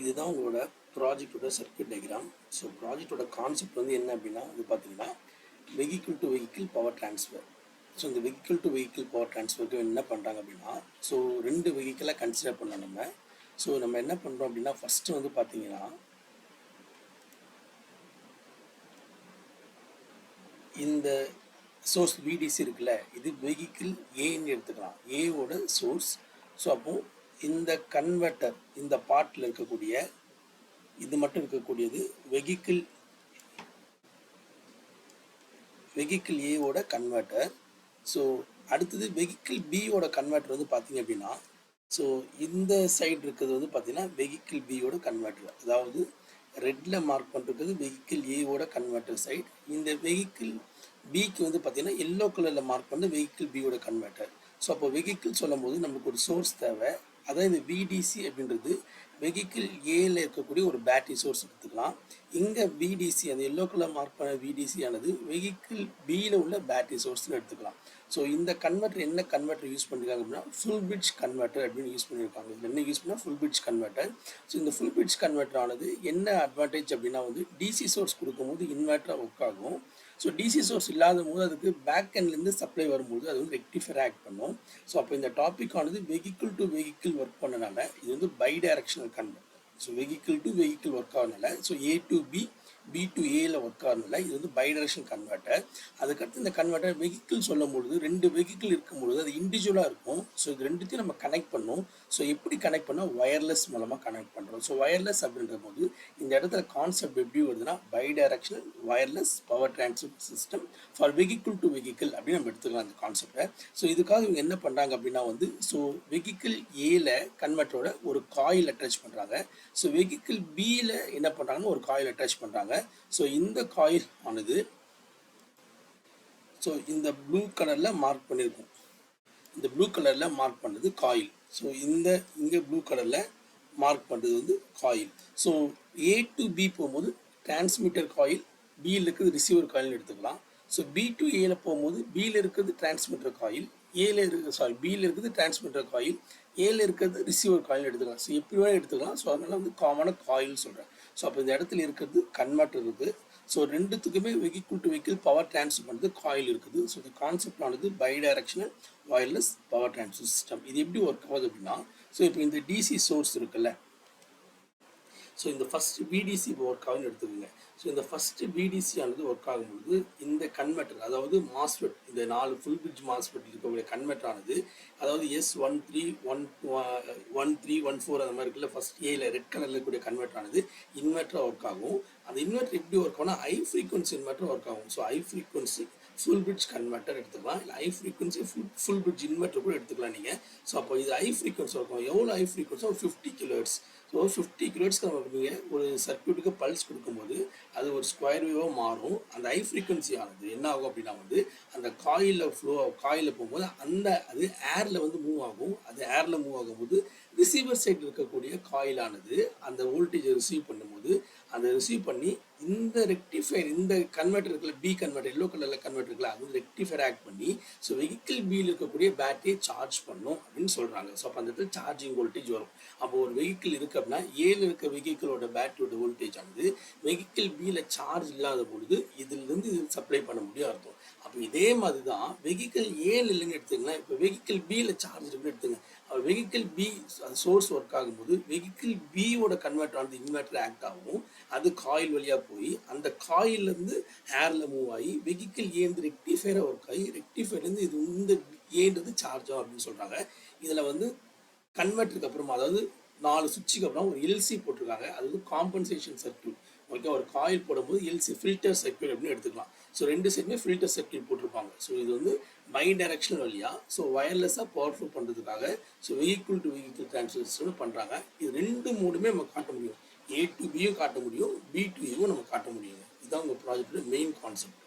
இதுதான் உங்களோட ப்ராஜெக்டோட circuit diagram. So ப்ராஜெக்டோட concept வந்து என்ன அப்படின்னா, இது பார்த்தீங்கன்னா vehicle to vehicle power transfer. So இந்த வெஹிக்கிள் டு வெஹிக்கிள் பவர் டிரான்ஸ்ஃபருக்கு என்ன பண்ணுறாங்க அப்படின்னா, ஸோ 2 வெஹிக்கிளை கன்சிடர் பண்ணோம் நம்ம. ஸோ நம்ம என்ன பண்ணுறோம் அப்படின்னா, ஃபஸ்ட்டு வந்து பார்த்தீங்கன்னா இந்த சோர்ஸ் விடிசி இருக்குல்ல, இது வெஹிக்கிள் ஏன்னு எடுத்துக்கலாம், ஏவோட சோர்ஸ். ஸோ அப்போது இந்த கன்வெர்ட்டர் இந்த பார்ட்டில் இருக்கக்கூடிய இது மட்டும் இருக்கக்கூடியது வெஹிக்கிள் ஏவோட கன்வெர்ட்டர். ஸோ அடுத்தது வெஹிக்கிள் பியோட கன்வெர்ட்டர் வந்து பார்த்தீங்க அப்படின்னா, ஸோ இந்த சைடு இருக்கிறது வந்து பார்த்தீங்கன்னா வெஹிக்கிள் பியோட கன்வெர்ட்டர், அதாவது ரெட்டில் மார்க் பண்ணுறது வெஹிக்கிள் ஏவோட கன்வெர்ட்டர் சைடு. இந்த வெஹிக்கிள் பிக்கு வந்து பார்த்தீங்கன்னா எல்லோ கலரில் மார்க் பண்ண வெஹிக்கிள் பியோட கன்வெர்ட்டர். ஸோ அப்போ வெஹிக்கிள் சொல்லும் போது நமக்கு ஒரு சோர்ஸ் தேவை. அதாவது இந்த விடிசி அப்படின்றது வெஹிக்கிள் ஏல இருக்கக்கூடிய ஒரு பேட்டரி சோர்ஸ் எடுத்துக்கலாம். இங்கே விடிசி அந்த எல்லோ கலர் மார்க் பண்ண விடிசி ஆனது வெஹிக்கிள் பியில் உள்ள பேட்டரி சோர்ஸ்னு எடுத்துக்கலாம். ஸோ இந்த கன்வெர்ட்டர் என்ன கன்வெர்ட்டர் யூஸ் பண்ணியிருக்காங்க அப்படின்னா ஃபுல் பிரிட்ஜ் கன்வெர்ட்டர் அப்படின்னு யூஸ் பண்ணியிருக்காங்க. இதில் என்ன யூஸ் பண்ணால் ஃபுல் பிரிட்ஜ் கன்வெர்ட்டர். ஸோ இந்த ஃபுல் பிரிட்ஜ் கன்வெர்ட்டர் ஆனது என்ன அட்வான்டேஜ் அப்படின்னா வந்து டிசி சோர்ஸ் கொடுக்கும்போது இன்வெர்ட்டராக ஒர்க் ஆகும். ஸோ டிசி சோர்ஸ் இல்லாத போது அதுக்கு பேக் எண்ட்லேருந்து சப்ளை வரும்போது அது வந்து ரெக்டிஃபர் ஆக்ட் பண்ணும். ஸோ அப்போ இந்த டாபிக் ஆனது வெஹிக்கிள் டு வெஹிக்கிள் ஒர்க் பண்ணனால இது வந்து bidirectional converter. So vehicle to vehicle work ஆகிறதுனால, so A to B, B to ஏல ஒர்க் ஆகிறதுனால இது வந்து பை டைரக்ஷன் கன்வெர்ட்டர். அதுக்கடுத்து இந்த கன்வெர்ட்டர் வெஹிக்கிள் சொல்லும் பொழுது 2 வெஹிக்கிள் இருக்கும்பொழுது அது இண்டிவிஜுவலாக இருக்கும். ஸோ இது ரெண்டுத்தையும் நம்ம கனெக்ட் பண்ணோம். ஸோ எப்படி கனெக்ட் பண்ணால் வயர்லெஸ் மூலமாக கனெக்ட் பண்ணுறோம். ஸோ வயர்லெஸ் அப்படின்ற போது இந்த இடத்துல கான்செப்ட் எப்படி வருதுன்னா bidirectional wireless power transfer system for vehicle to vehicle அப்படின்னு நம்ம எடுத்துக்கலாம் அந்த கான்செப்டை. ஸோ இதுக்காக இவங்க என்ன பண்ணுறாங்க அப்படின்னா வந்து ஸோ வெஹிக்கிள் ஏல கன்வெர்ட்டரோட ஒரு காயில் அட்டாச் பண்ணுறாங்க. ஸோ வெஹிக்கிள் பியில் என்ன பண்ணுறாங்கன்னா ஒரு காயில் அட்டாச் பண்ணுறாங்க. ஸோ இந்த காயில் ஆனது ஸோ இந்த ப்ளூ கலரில் மார்க் பண்ணியிருக்கோம். இந்த ப்ளூ கலரில் மார்க் பண்ணுறது காயில். ஸோ இங்கே ப்ளூ கலரில் மார்க் பண்ணுறது வந்து coil. So A to B போகும்போது டிரான்ஸ்மிட்டர் காயில், பியில் இருக்கிறது ரிசீவர் காயில்னு எடுத்துக்கலாம். ஸோ பி டு ஏல போகும்போது பியில் இருக்கிறது டிரான்ஸ்மிட்டர் காயில், பியில் இருக்கிறது டிரான்ஸ்மிட்டர் காயில், ஏல இருக்கிறது ரிசீவர் காயில் எடுத்துக்கலாம். ஸோ எப்படி வேணால் எடுத்துக்கலாம். ஸோ அதனால் வந்து காமனாக காயில் சொல்கிறேன். ஸோ அப்போ இந்த இடத்துல இருக்கிறது கன்வெர்ட்டர் இருக்குது. ஸோ ரெண்டுத்துக்குமே vehicle to vehicle power transfer பண்ணுறது காயில் இருக்குது. ஸோ இந்த கான்செப்ட் ஆனது bidirectional wireless power transfer system. இது எப்படி ஒர்க் ஆகுது அப்படின்னா, ஸோ இப்போ இந்த டிசி சோர்ஸ் இருக்குல்ல, ஸோ இந்த ஃபஸ்ட்டு விடிசி ஒர்க் ஆகுன்னு எடுத்துக்கோங்க. ஸோ இந்த ஃபஸ்ட்டு விடிசி ஆனது ஒர்க் ஆகும்போது இந்த கன்வெர்ட்டர், அதாவது மாஸ்ஃபெட், இந்த 4 ஃபுல் பிரிட்ஜ் மாஸ்ஃபெட் இருக்கக்கூடிய கன்வெர்ட்டர் ஆனது, அதாவது S1314 அந்த மாதிரி இருக்குல்ல, ஃபஸ்ட் ஏல ரெட் கலரில் இருக்கக்கூடிய கன்வெர்ட்டர் ஆனது இன்வெர்ட்டராக ஒர்க் ஆகும். அந்த இன்வெர்ட்டர் எப்படி ஒர்க் ஆகும்னா ஹை ஃப்ரீக்வன்சி இன்வெர்ட்டர் ஒர்க் ஆகும். So high frequency full bridge converter எடுத்துக்கலாம், இல்லை high frequency full bridge inverter கூட எடுத்துக்கலாம் நீங்கள். ஸோ அப்போ இது ஹை ஃப்ரீக்வன்சி இருக்கும். எவ்வளோ ஹை ஃப்ரீக்வன்சி? ஒரு 50 kHz. ஸோ 50 kHz நம்ம நீங்கள் ஒரு சர்க்யூட்டுக்கு பல்ஸ் கொடுக்கும்போது அது ஒரு ஸ்கொயர் வேவாக மாறும். அந்த ஹை ஃப்ரீக்வன்சி ஆனது என்ன ஆகும் அப்படின்னா வந்து அந்த காயிலில் போகும்போது அது ஏரில் வந்து மூவ் ஆகும். அது ஏரில் மூவ் ஆகும்போது ரிசீவர் சைடில் இருக்கக்கூடிய காயிலானது அந்த வோல்டேஜை ரிசீவ் பண்ணும்போது அதை ரிசீவ் பண்ணி இந்த ரெக்டிஃபயர், இந்த கன்வெர்ட்டர் இருக்குல்ல, பி கன்வெர்ட்டர், எல்லோ கலரில் கன்வெர்ட்டர் இருக்குல்ல, அது ரெக்டிஃபயர் ஆக்ட் பண்ணி ஸோ வெஹிக்கிள் பியில் இருக்கக்கூடிய பேட்டரியை சார்ஜ் பண்ணும் அப்படின்னு சொல்கிறாங்க. ஸோ அப்போ அந்த இடத்துல சார்ஜிங் வோல்டேஜ் வரும். அப்போ ஒரு வெஹிக்கிள் இருக்குது அப்படின்னா ஏல இருக்க வெஹிக்கிளோட பேட்டரியோட வோல்டேஜ் ஆனது வெஹிக்கிள் பியில் சார்ஜ் இல்லாத பொழுது இதிலிருந்து இது சப்ளை பண்ண முடியும் அர்த்தம். அப்போ இதே மாதிரி தான் வெஹிக்கிள் ஏல இல்லைன்னு எடுத்துங்கன்னா, இப்போ வெஹிக்கிள் பியில் சார்ஜ் இருக்குன்னு எடுத்துங்க. வெஹிக்கிள் பி சோர்ஸ் ஒர்க் ஆகும்போது வெஹிக்கிள் பியோட கன்வெர்ட்டர் ஆனது இன்வெர்ட்டர் ஆக்ட் ஆகும். அது காயில் வழியாக போய் அந்த காயிலேருந்து ஏரில் மூவ் ஆகி வெஹிக்கிள் ஏந்து ரெக்டிஃபயராக ஒர்க் ஆகி ரெக்டிஃபயர்லேருந்து இது இந்த ஏன்றது சார்ஜ் ஆகும் அப்படின்னு சொல்கிறாங்க. இதில் வந்து கன்வெர்ட்டருக்கு அப்புறமா, அதாவது 4 சுவிட்சுக்கு அப்புறம் ஒரு எல்சி போட்டிருக்காங்க. அது வந்து காம்பன்சேஷன் சர்க்யூட். ஓகே, ஒரு காயில் போடும்போது எல்சி ஃபில்டர் சர்க்யூட் அப்படின்னு எடுத்துக்கலாம். ஸோ 2 சைடுமே ஃபில்டர் சர்க்யூட் போட்டிருப்பாங்க. ஸோ இது வந்து பை டைரக்ஷனல் வழியாக ஸோ வயர்லெஸ்ஸாக பவர்ஃபுல் பண்ணுறதுக்காக so vehicle to vehicle transfer system பண்ணுறாங்க. இது 2 மோடுமே நம்ம காட்ட முடியும். ஏ டு பியும் காட்ட முடியும், பி டு ஏவும் நம்ம காட்ட முடியுங்க. இதுதான் உங்கள் ப்ராஜெக்டோட மெயின் கான்செப்ட்.